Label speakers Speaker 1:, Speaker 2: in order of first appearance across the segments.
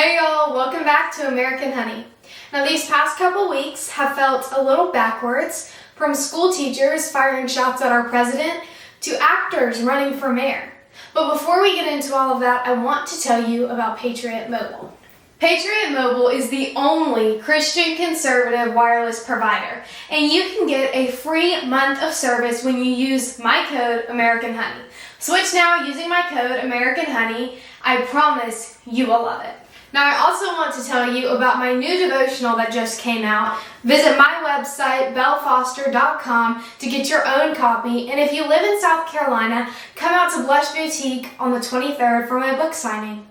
Speaker 1: Hey y'all, welcome back to American Honey. Now these past couple weeks have felt a little backwards, from school teachers firing shots at our president to actors running for mayor. But before we get into all of that, I want to tell you about Patriot Mobile. Patriot Mobile is the only Christian conservative wireless provider, and you can get a free month of service when you use my code AmericanHoney. Switch now using my code AmericanHoney. I promise you will love it. Now I also want to tell you about my new devotional that just came out. Visit my website, bellefoster.com, to get your own copy. And if you live in South Carolina, come out to Blush Boutique on the 23rd for my book signing.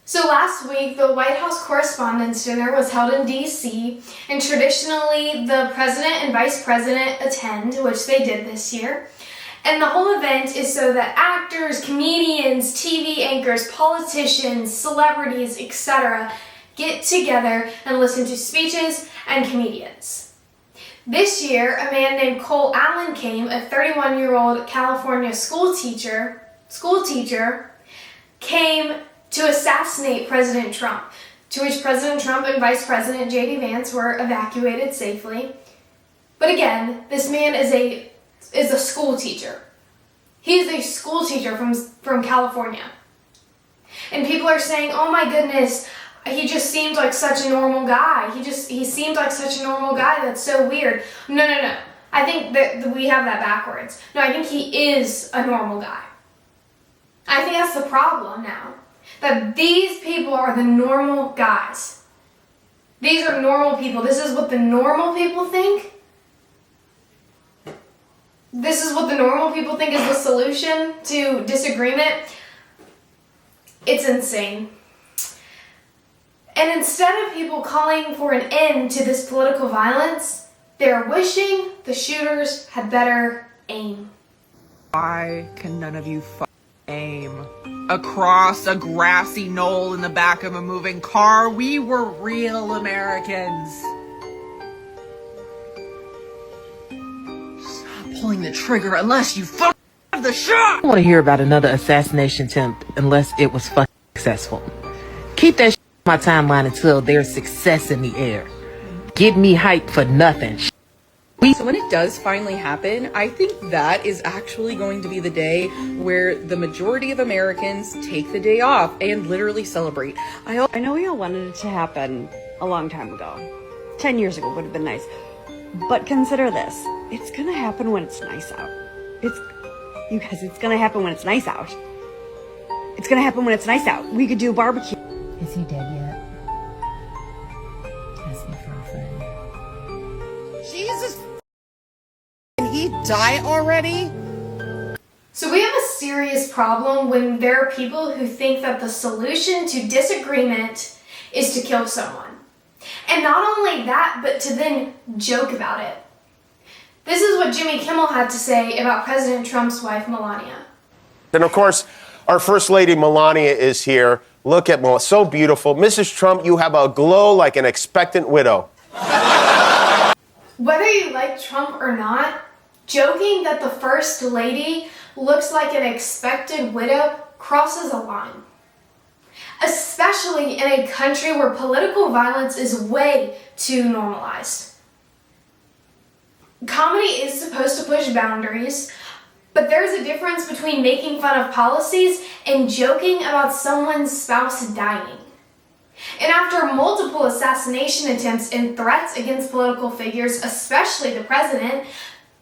Speaker 1: So last week, the White House Correspondence Dinner was held in D.C., and traditionally the president and vice president attend, which they did this year. And the whole event is so that actors, comedians, TV anchors, politicians, celebrities, etc. get together and listen to speeches and comedians. This year, a man named Cole Allen came, a 31-year-old California school teacher, came to assassinate President Trump, to which President Trump and Vice President J.D. Vance were evacuated safely. But again, this man is a school teacher. He is a school teacher from California. And people are saying, oh my goodness, he just seemed like such a normal guy. He seemed like such a normal guy. That's so weird. No. I think that we have that backwards. No, I think he is a normal guy. I think that's the problem now. That these people are the normal guys. These are normal people. This is what the normal people think. This is what the normal people think is the solution to disagreement. It's insane. And instead of people calling for an end to this political violence, they're wishing the shooters had better aim.
Speaker 2: Why can none of you aim across a grassy knoll in the back of a moving car? We were real Americans. Stop pulling the trigger unless you have the shot.
Speaker 3: I don't want to hear about another assassination attempt unless it was successful. Keep that on my timeline until there's success in the air. Get me hyped for nothing.
Speaker 4: So when it does finally happen, I think that is actually going to be the day where the majority of Americans take the day off and literally celebrate.
Speaker 5: I know we all wanted it to happen a long time ago. 10 years ago would have been nice. But consider this. It's gonna happen when it's nice out. It's gonna happen when it's nice out. It's gonna happen when it's nice out. We could do a barbecue.
Speaker 6: Is he dead yet? Ask me for a friend.
Speaker 2: Jesus, can he die already?
Speaker 1: So we have a serious problem when there are people who think that the solution to disagreement is to kill someone. And not only that, but to then joke about it. This is what Jimmy Kimmel had to say about President Trump's wife, Melania.
Speaker 7: And of course, our First Lady Melania is here. Look at Melania, so beautiful. Mrs. Trump, you have a glow like an expectant widow.
Speaker 1: Whether you like Trump or not, joking that the First Lady looks like an expected widow crosses a line. Especially in a country where political violence is way too normalized. Comedy is supposed to push boundaries, but there's a difference between making fun of policies and joking about someone's spouse dying. And after multiple assassination attempts and threats against political figures, especially the president,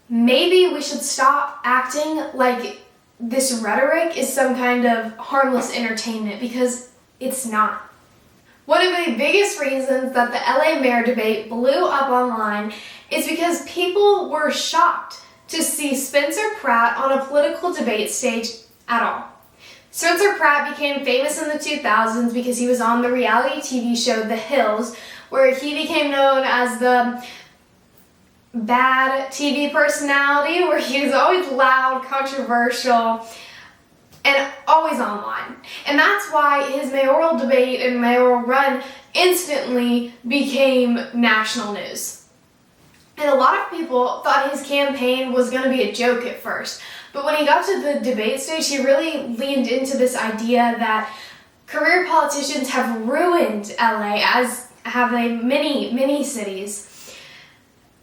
Speaker 1: maybe we should stop acting like this rhetoric is some kind of harmless entertainment, because it's not. One of the biggest reasons that the LA mayor debate blew up online is because people were shocked to see Spencer Pratt on a political debate stage at all. Spencer Pratt became famous in the 2000s because he was on the reality TV show The Hills, where he became known as the bad TV personality, where he was always loud, controversial, and always online. And that's why his mayoral debate and mayoral run instantly became national news. And a lot of people thought his campaign was going to be a joke at first. But when he got to the debate stage, he really leaned into this idea that career politicians have ruined LA, as have they many cities.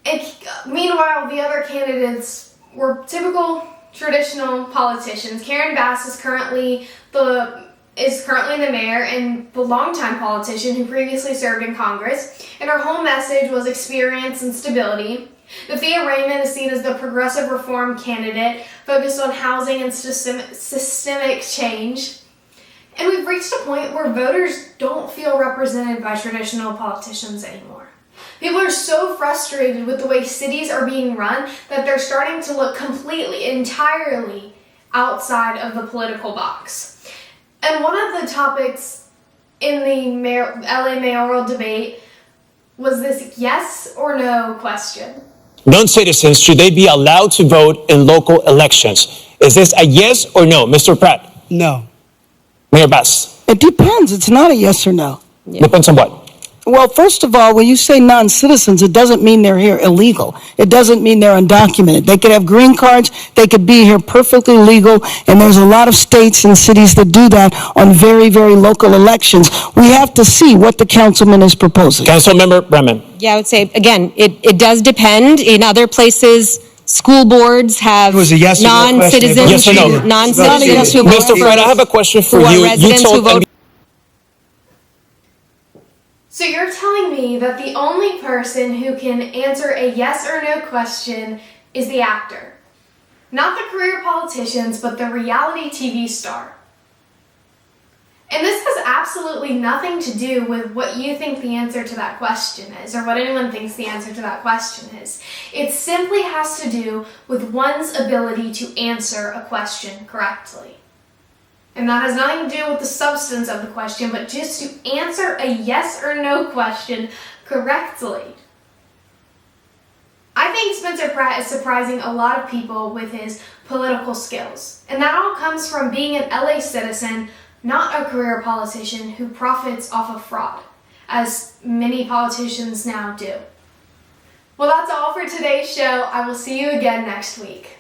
Speaker 1: And meanwhile, the other candidates were typical traditional politicians. Karen Bass is currently the mayor and the longtime politician who previously served in Congress, and her whole message was experience and stability. Thea Raymond is seen as the progressive reform candidate focused on housing and systemic change. And we've reached a point where voters don't feel represented by traditional politicians anymore. People are so frustrated with the way cities are being run that they're starting to look entirely outside of the political box. And one of the topics in the LA mayoral debate was this yes or no question.
Speaker 8: Non-citizens, should they be allowed to vote in local elections? Is this a yes or no? Mr. Pratt?
Speaker 9: No.
Speaker 8: Mayor Bass?
Speaker 9: It depends. It's not a yes or no.
Speaker 8: Depends on what?
Speaker 9: Well, first of all, when you say non-citizens, it doesn't mean they're here illegal. It doesn't mean they're undocumented. They could have green cards. They could be here perfectly legal. And there's a lot of states and cities that do that on very, very local elections. We have to see what the councilman is proposing.
Speaker 8: Councilmember Bremen?
Speaker 10: Yeah, I would say, again, it does depend. In other places, school boards have
Speaker 9: yes or no
Speaker 10: non-citizens,
Speaker 8: Yes or no?
Speaker 10: non-citizens who vote
Speaker 8: Mr. Pratt, I have a question for
Speaker 10: who are
Speaker 8: you. You
Speaker 10: residents who
Speaker 8: told
Speaker 10: vote.
Speaker 1: So you're telling me that the only person who can answer a yes or no question is the actor. Not the career politicians, but the reality TV star. And this has absolutely nothing to do with what you think the answer to that question is, or what anyone thinks the answer to that question is. It simply has to do with one's ability to answer a question correctly. And that has nothing to do with the substance of the question, but just to answer a yes or no question correctly. I think Spencer Pratt is surprising a lot of people with his political skills. And that all comes from being an LA citizen, not a career politician who profits off of fraud, as many politicians now do. Well, that's all for today's show. I will see you again next week.